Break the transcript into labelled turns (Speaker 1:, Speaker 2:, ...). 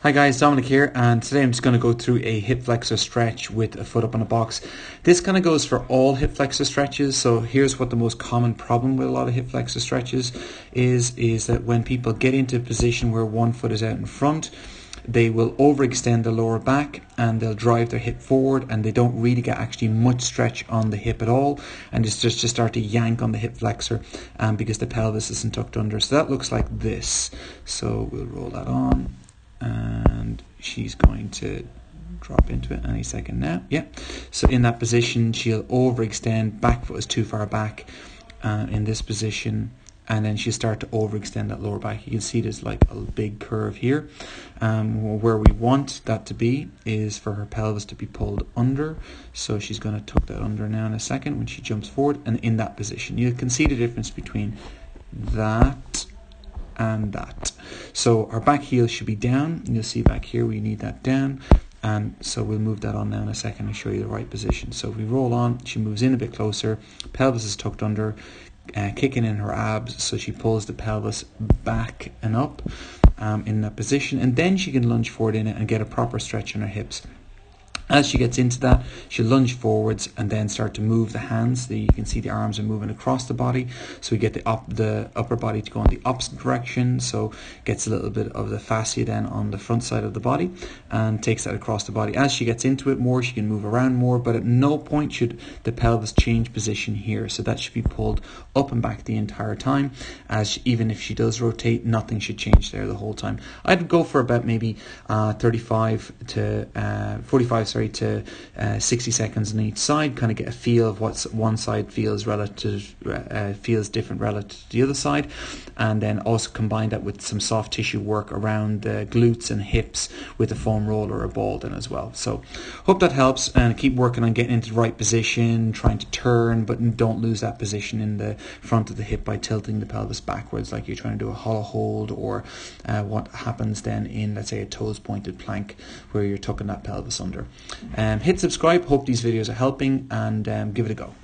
Speaker 1: Hi guys, Dominic here, and today I'm just going to go through a hip flexor stretch with a foot up on a box. This kind of goes for all hip flexor stretches. So here's what the most common problem with a lot of hip flexor stretches is that when people get into a position where one foot is out in front, they will overextend the lower back and they'll drive their hip forward, and they don't really get actually much stretch on the hip at all, and it's just start to yank on the hip flexor because the pelvis isn't tucked under. So that looks like this. So we'll roll that on, and she's going to drop into it any second now. Yeah, so in that position she'll overextend, back foot is too far back in this position, and then she'll start to overextend that lower back. You can see there's like a big curve here. Where we want that to be is for her pelvis to be pulled under. So she's going to tuck that under now in a second when she jumps forward, and in that position you can see the difference between that and that. So our back heel should be down. You'll see back here we need that down, and so we'll move that on now in a second and show you the right position. So if we roll on, she moves in a bit closer, pelvis is tucked under, kicking in her abs, so she pulls the pelvis back and up in that position, and then she can lunge forward in it and get a proper stretch on her hips. As she gets into that, she'll lunge forwards and then start to move the hands. You can see the arms are moving across the body, so we get the upper body to go in the opposite direction, so gets a little bit of the fascia then on the front side of the body and takes that across the body. As she gets into it more, she can move around more, but at no point should the pelvis change position here, so that should be pulled up and back the entire time. Even if she does rotate, nothing should change there the whole time. I'd go for about maybe 45 to 60 seconds on each side, kind of get a feel of what one side feels different relative to the other side, and then also combine that with some soft tissue work around the glutes and hips with a foam roller or a ball then as well. So hope that helps, and keep working on getting into the right position, trying to turn, but don't lose that position in the front of the hip by tilting the pelvis backwards like you're trying to do a hollow hold, or what happens then in, let's say, a toes pointed plank where you're tucking that pelvis under. Hit subscribe, hope these videos are helping, and give it a go.